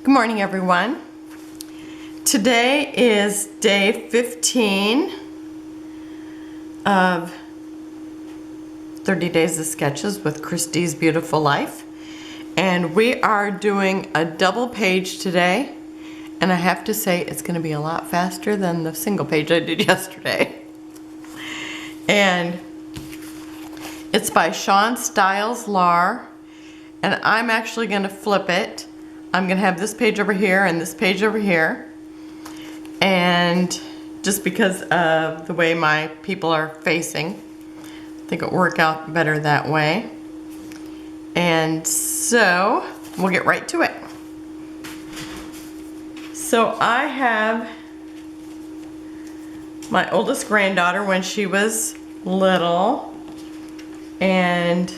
Good morning, everyone. Today is day 15 of 30 Days of Sketches with Christy's Beautiful Life. And we are doing a double page today. And I have to say, it's going to be a lot faster than the single page I did yesterday. And it's by Shawn Stiles Lahr. And I'm actually going to flip it. I'm going to have this page over here and this page over here. And just because of the way my people are facing, I think it'll work out better that way. And so we'll get right to it. So I have my oldest granddaughter when she was little, and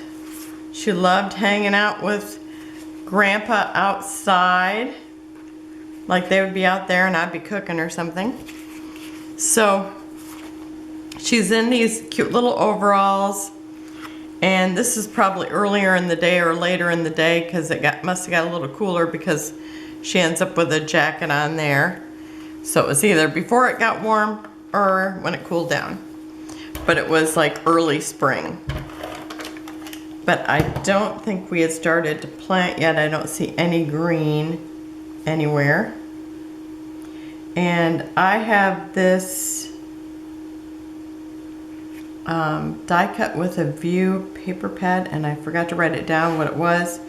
she loved hanging out with Grandpa outside. Like they would be out there and I'd be cooking or something. So she's in these cute little overalls, and this is probably earlier in the day or later in the day because it must have got a little cooler because she ends up with a jacket on there. So it was either before it got warm or when it cooled down. But it was like early spring. But I don't think we had started to plant yet. I don't see any green anywhere. And I have this die cut with a view paper pad, and I forgot to write it down what it was.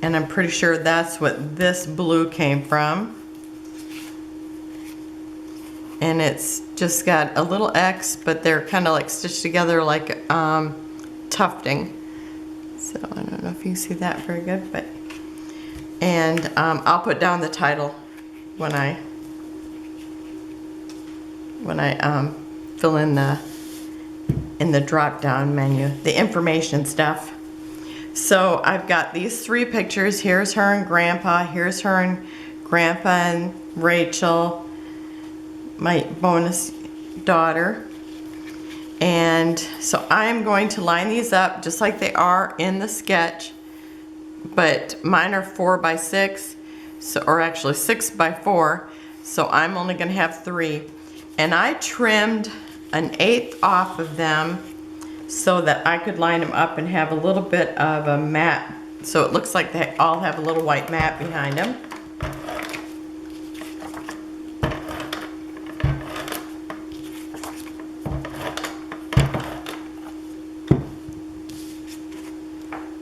And I'm pretty sure that's what this blue came from. And it's just got a little X, but they're kind of like stitched together like tufting. So I don't know if you see that very good, but and I'll put down the title when I fill in the drop down menu the information stuff. So I've got these three pictures. Here's her and Grandpa. Here's her and Grandpa and Rachel, my bonus daughter. And so I'm going to line these up just like they are in the sketch, but mine are 4 by 6, so, or actually 6 by 4, so I'm only going to have 3. And I trimmed 1/8 off of them so that I could line them up and have a little bit of a mat, so it looks like they all have a little white mat behind them.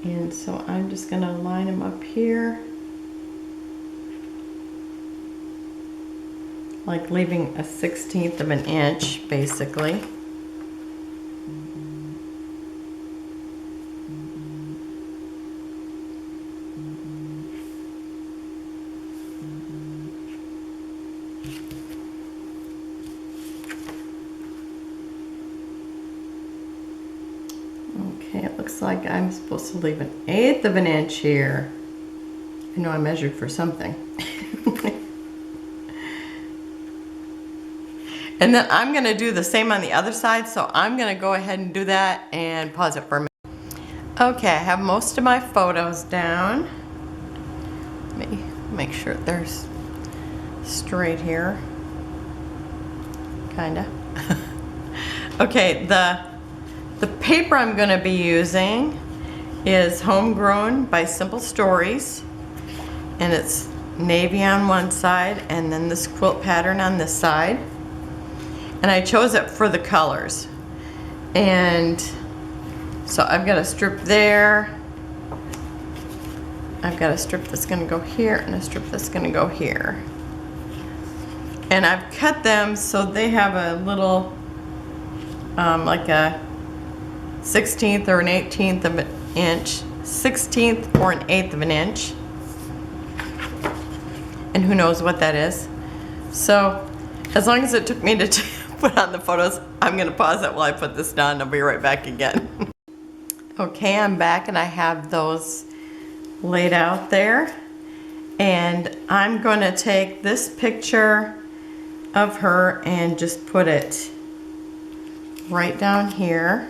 And so I'm just going to line them up here, like leaving a 1/16 of an inch basically. Okay, it looks like I'm supposed to leave 1/8 of an inch here. I know I measured for something. And then I'm going to do the same on the other side, so I'm going to go ahead and do that and pause it for a minute. Okay, I have most of my photos down. Let me make sure they're straight here. Kinda. Okay, the paper I'm going to be using is Homegrown by Simple Stories, and it's navy on one side and then this quilt pattern on this side. And I chose it for the colors. And so I've got a strip there. I've got a strip that's going to go here and a strip that's going to go here. And I've cut them so they have a little like a 1/16 or an 1/18 of an inch, 1/16 or an 1/8 of an inch. And who knows what that is. So as long as it took me to put on the photos, I'm going to pause it while I put this down. I'll be right back again. Okay, I'm back and I have those laid out there. And I'm going to take this picture of her and just put it right down here.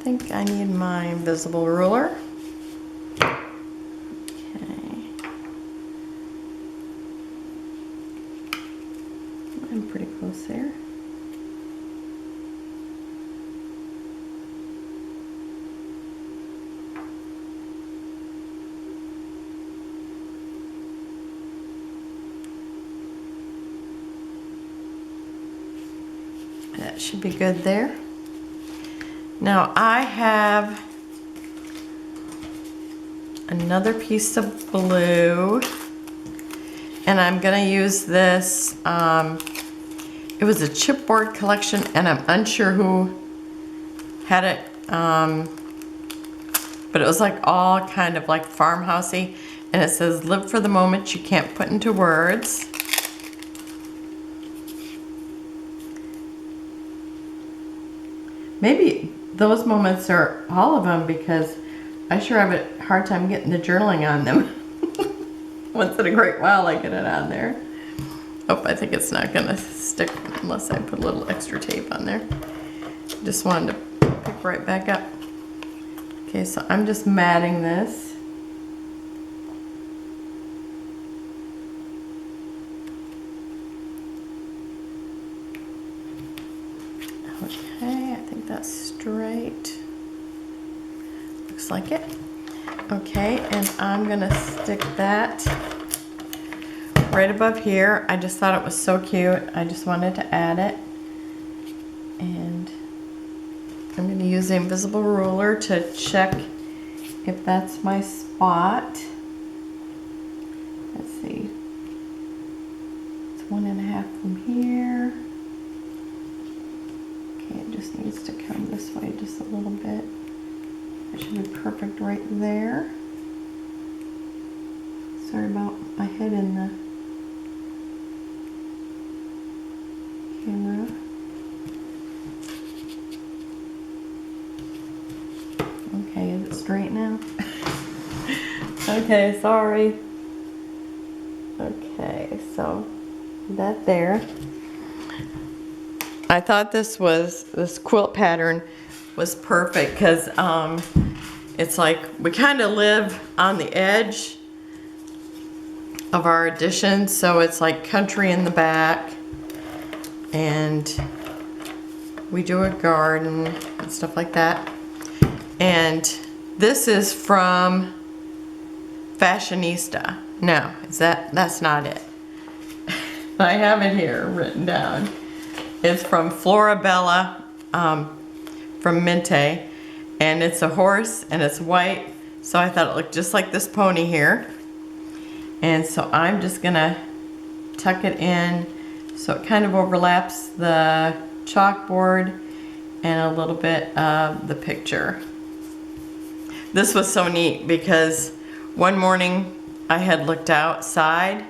think I need my invisible ruler. Okay. I'm pretty close there. That should be good there. Now I have another piece of blue, and I'm gonna use this, it was a chipboard collection, and I'm unsure who had it, but it was like all kind of like farmhousey, and it says, live for the moment you can't put into words. Maybe those moments are all of them, because I sure have a hard time getting the journaling on them. Once in a great while I get it on there. Oh, I think it's not gonna stick unless I put a little extra tape on there. Just wanted to pick right back up. Okay, so I'm just matting this. Okay, I think that's straight. Looks like it. Okay, and I'm gonna stick that right above here. I just thought it was so cute. I just wanted to add it. And I'm gonna use the invisible ruler to check if that's my spot. Let's see. It's 1.5 from here. It just needs to come this way just a little bit. That should be perfect right there. Sorry about my head in the camera. Okay, is it straight now? Okay, sorry. Okay, so that there. I thought this quilt pattern was perfect because it's like we kind of live on the edge of our addition, so it's like country in the back, and we do a garden and stuff like that. And this is from Fashionista. No, that's not it. I have it here written down. It's from Florabella, from Mintay, and it's a horse and it's white, so I thought it looked just like this pony here. And so I'm just gonna tuck it in so it kind of overlaps the chalkboard and a little bit of the picture. This was so neat because one morning I had looked outside,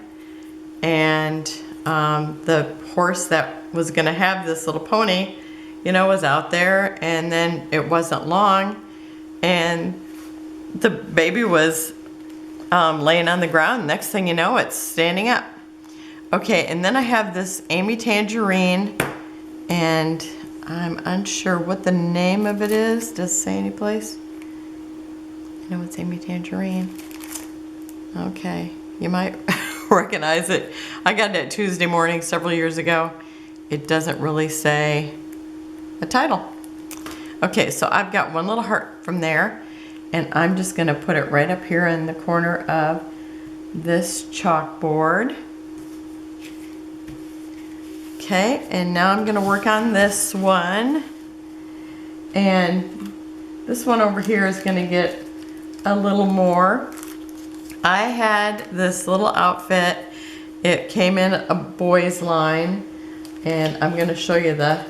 and the horse that was gonna have this little pony, you know, was out there, and then it wasn't long and the baby was laying on the ground. Next thing you know, it's standing up. Okay, and then I have this Amy Tangerine, and I'm unsure what the name of it is. Does it say any place? I know it's Amy Tangerine. Okay, you might recognize it. I got it Tuesday morning several years ago. It doesn't really say a title. Okay, so I've got one little heart from there, and I'm just gonna put it right up here in the corner of this chalkboard. Okay, and now I'm gonna work on this one. And this one over here is gonna get a little more. I had this little outfit. It came in a boys line, and I'm gonna show you the,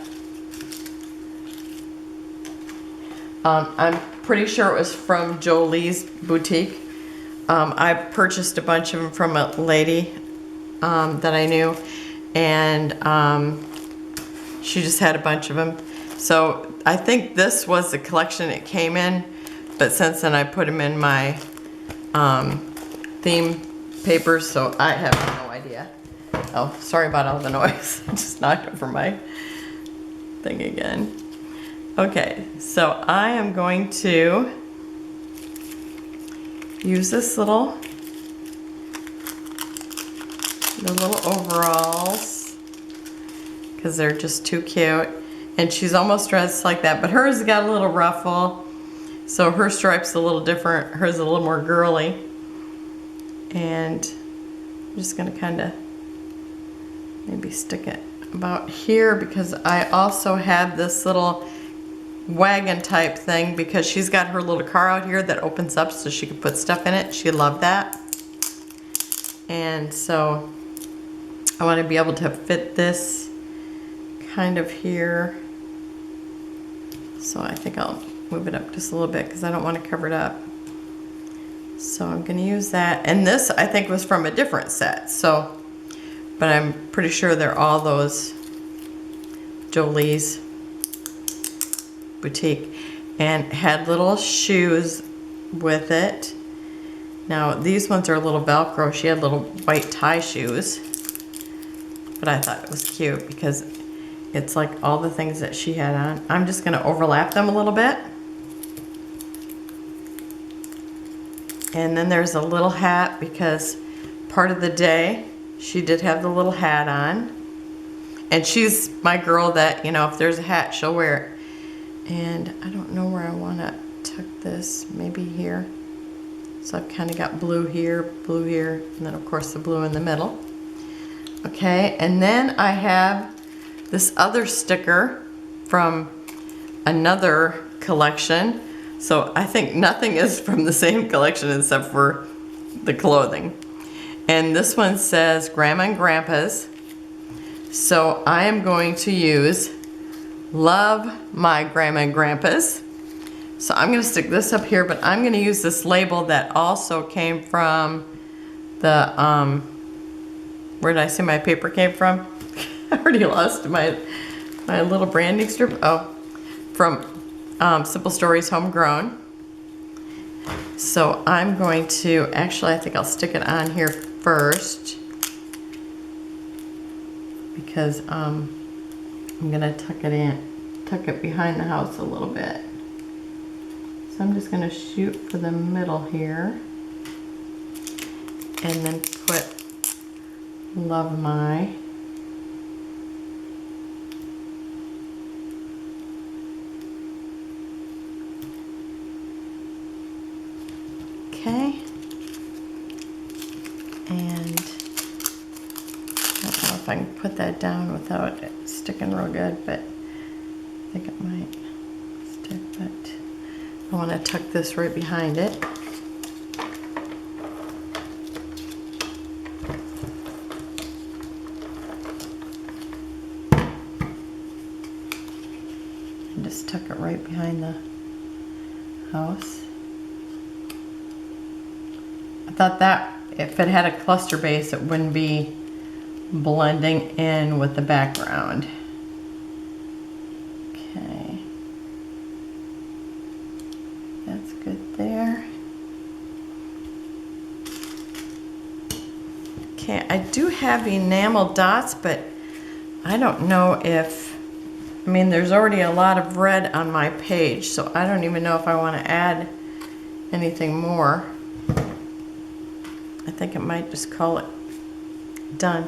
I'm pretty sure it was from Jolee's boutique. I purchased a bunch of them from a lady that I knew, and she just had a bunch of them. So I think this was the collection it came in, but since then I put them in my theme papers, so I have no idea. Oh, sorry about all the noise. I just knocked over my thing again. Okay, so I am going to use this the little overalls, because they're just too cute. And she's almost dressed like that, but hers has got a little ruffle, so her stripe's a little different. Hers is a little more girly. And I'm just gonna kind of maybe stick it about here, because I also have this little wagon type thing, because she's got her little car out here that opens up so she can put stuff in it. She loved that. And so I want to be able to fit this kind of here. So I think I'll move it up just a little bit because I don't want to cover it up. So I'm going to use that. And this I think was from a different set. So, but I'm pretty sure they're all those Jolee's boutique, and had little shoes with it. Now these ones are a little Velcro. She had little white tie shoes, but I thought it was cute because it's like all the things that she had on. I'm just going to overlap them a little bit. And then there's a little hat, because part of the day she did have the little hat on. And she's my girl that, you know, if there's a hat, she'll wear it. And I don't know where I want to tuck this, maybe here. So I've kind of got blue here, and then of course the blue in the middle. Okay, and then I have this other sticker from another collection. So I think nothing is from the same collection except for the clothing. And this one says Grandma and Grandpa's. So I am going to use Love My Grandma and Grandpa's. So I'm going to stick this up here, but I'm going to use this label that also came from the, where did I say my paper came from? I already lost my little branding strip. Oh, from Simple Stories Homegrown. So I'm going to, actually I think I'll stick it on here first, because I'm going to tuck it behind the house a little bit. So I'm just going to shoot for the middle here, and then put Love My. Okay. And I don't know if I can put that down without it sticking real good, but I think it might stick, but I want to tuck this right behind it. And just tuck it right behind the house. I thought that if it had a cluster base, it wouldn't be blending in with the background. Okay. That's good there. Okay, I do have enamel dots, but I don't know if, I mean, there's already a lot of red on my page, so I don't even know if I want to add anything more. I think I might just call it done.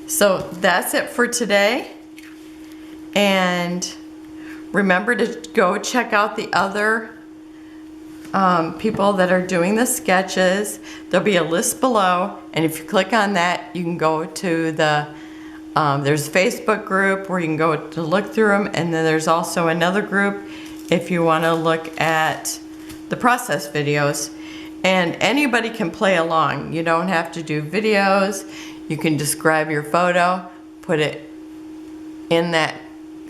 So that's it for today. And remember to go check out the other people that are doing the sketches. There'll be a list below, and if you click on that, you can go to the, there's a Facebook group where you can go to look through them, and then there's also another group if you want to look at the process videos. And anybody can play along. You don't have to do videos. You can just grab your photo, put it in that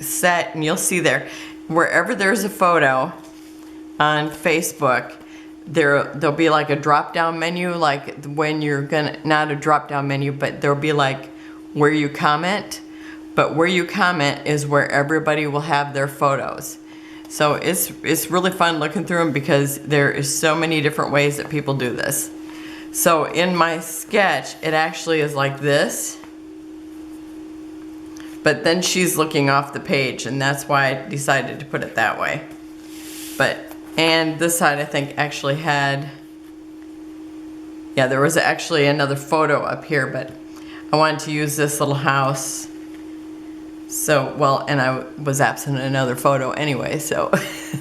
set, and you'll see there, wherever there's a photo on Facebook, there'll be like a drop-down menu, like when you're gonna, not a drop-down menu, but there'll be like where you comment. But where you comment is where everybody will have their photos. So it's really fun looking through them, because there is so many different ways that people do this. So in my sketch, it actually is like this. But then she's looking off the page, and that's why I decided to put it that way. And this side I think actually had, yeah, there was actually another photo up here, but I wanted to use this little house. So, well, and I was absent in another photo anyway, so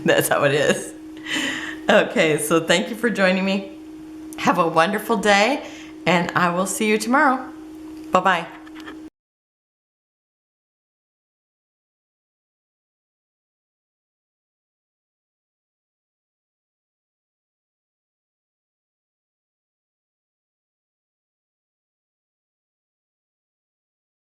that's how it is. Okay, so thank you for joining me. Have a wonderful day, and I will see you tomorrow. Bye-bye.